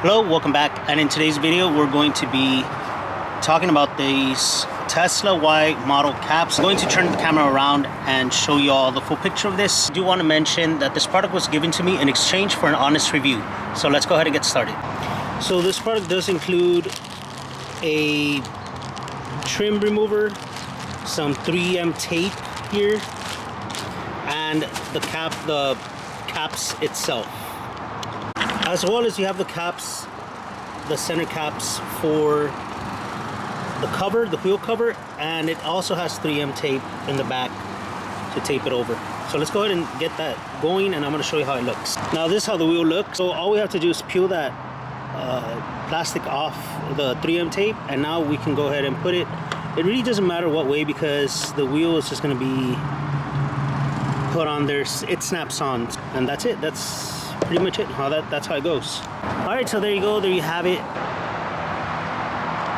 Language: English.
Hello, welcome back, and in today's video we're going to be talking about these Tesla Y model caps. I'm going to turn the camera around and show you all the full picture of this. I do want to mention that this product was given to me in exchange for an honest review. So let's go ahead and get started. So this product does include a trim remover, some 3M tape here, and the caps itself. As well as you have the caps, the center caps for the cover, the wheel cover, and it also has 3M tape in the back to tape it over. So let's go ahead and get that going, and I'm going to show you how it looks. Now this is how the wheel looks. So all we have to do is peel that plastic off the 3M tape, and now we can go ahead and put it. It really doesn't matter what way, because the wheel is just going to be put on there. It snaps on, and that's it. That's pretty much it. That's how it goes. All right, so there you go. There you have it.